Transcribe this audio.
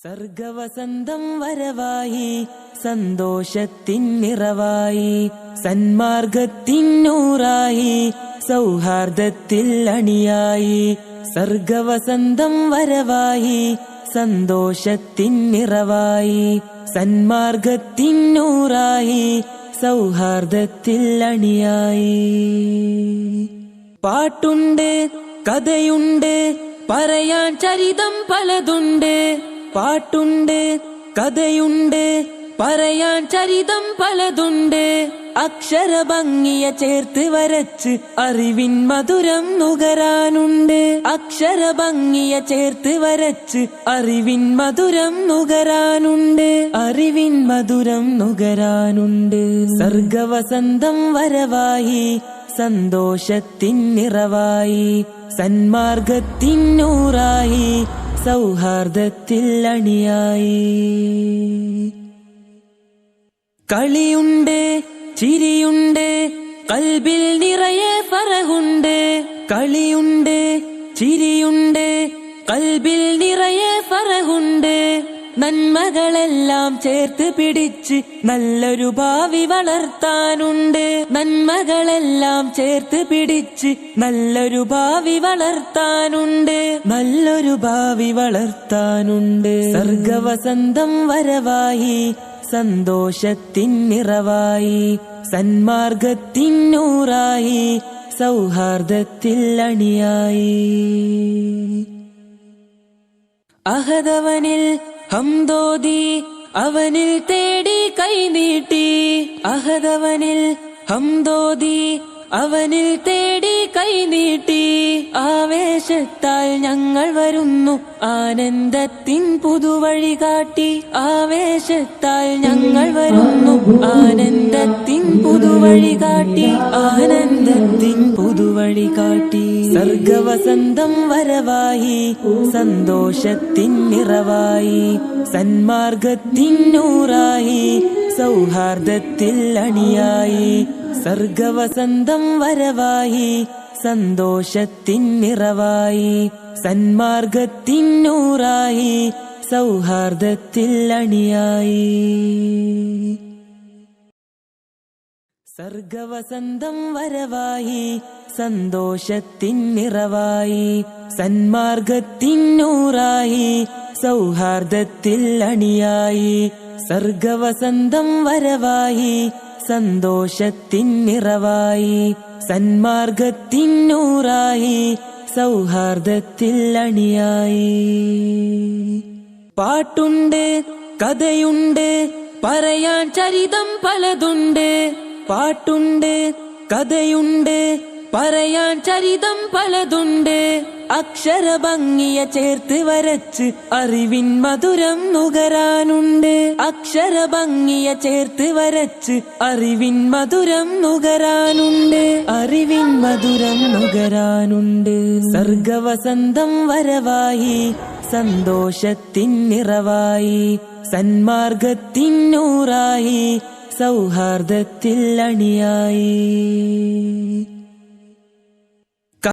സർഗവസന്തം വരവായി സന്തോഷത്തിൻ നിറവായി സന്മാർഗത്തിൻ നൂറായി സൗഹാർദ്ദത്തിൽ അണിയായി. സർഗവസന്തം വരവായി സന്തോഷത്തിൻ നിറവായി സന്മാർഗത്തിൻ നൂറായി സൗഹാർദ്ദത്തിൽ അണിയായി. പാട്ടുണ്ട്, കഥയുണ്ട്, പറയാൻ ചരിതം പലതുണ്ട്. പാട്ടുണ്ട്, കഥയുണ്ട്, പറയാൻ ചരിതം പലതുണ്ട്. അക്ഷരഭംഗിയ ചേർത്ത് വരച്ച് അറിവിൻ മധുരം നുകരാനുണ്ട്. അക്ഷരഭംഗിയ ചേർത്ത് വരച്ച് അറിവിൻ മധുരം നുകരാനുണ്ട്. അറിവിൻ മധുരം നുകരാനുണ്ട്. സർഗവസന്തം വരവായി സന്തോഷത്തിൻ നിറവായി സന്മാർഗത്തിൻ നൂറായി സൗഹാർദ്ദത്തിൽ അണിയായി. കളിയുണ്ട്, ചിരിയുണ്ട്, കൽബിൽ നിറയെ ഫറഹുണ്ട്. കളിയുണ്ട്, ചിരിയുണ്ട്, കൽബിൽ നിറയെ ഫറഹുണ്ട്. നന്മകളെല്ലാം ചേർത്ത് പിടിച്ച് നല്ലൊരു ഭാവി വളർത്താനുണ്ട്. നന്മകളെല്ലാം ചേർത്ത് പിടിച്ച് നല്ലൊരു ഭാവി വളർത്താനുണ്ട്. നല്ലൊരു ഭാവി വളർത്താനുണ്ട്. സർഗവസന്തം വരവായി സന്തോഷത്തിൻ നിറവായി സന്മാർഗത്തിൻ നൂറായി സൗഹാർദ്ദത്തിൽ അണിയായി. അഹദവനിൽ ഹംദോദി അവനിൽ തേടി കൈനീട്ടി. അഹദവനിൽ ഹംദോദി അവനിൽ തേടി കൈനീട്ടി. ആവേശത്താൽ ഞങ്ങൾ വരുന്നു ആനന്ദത്തിൻ പുതുവഴി കാട്ടി. ആവേശത്താൽ ഞങ്ങൾ വരുന്നു ആനന്ദത്തിൻ പുതുവഴി കാട്ടി. ആനന്ദത്തിൻ പുതുവഴി കാട്ടി. സർഗവസന്തം വരവായി സന്തോഷത്തിൻ നിറവായി സന്മാർഗത്തിൻ നൂറായി സൗഹാർദ്ദത്തിൽ അണിയായി. സർഗവസന്തം വരവായി സന്തോഷത്തിൻ നിറവായി സന്മാർഗത്തിൻ നൂറായി സൗഹാർദ്ദത്തിൽ അണിയായി. സർഗവസന്തം വരവായി സന്തോഷത്തിൻ നിറവായി സന്മാർഗത്തിൻ നൂറായി സൗഹാർദ്ദത്തിൽ അണിയായി. സർഗവസന്തം വരവായി സന്തോഷത്തിൻ നിറവായി സന്മാർഗത്തിൻ നൂറായി സൗഹാർദ്ദത്തിൽ അണിയായി. പാട്ടുണ്ട്, കഥയുണ്ട്, പറയാൻ ചരിതം പലതുണ്ട്. പാട്ടുണ്ട്, കഥയുണ്ട്, പറയാൻ ചരിതം പലതുണ്ട്. അക്ഷരഭംഗിയ ചേർത്ത് വരച്ച് അറിവിൻ മധുരം നുകരാനുണ്ട്. അക്ഷരഭംഗിയ ചേർത്ത് വരച്ച് അറിവിൻ മധുരം നുകരാനുണ്ട്. അറിവിൻ മധുരം നുകരാനുണ്ട്. സർഗവസന്തം വരവായി സന്തോഷത്തിൻ നിറവായി സന്മാർഗത്തിൻ നൂറായി സൗഹാർദ്ദത്തിൽ അണിയായി.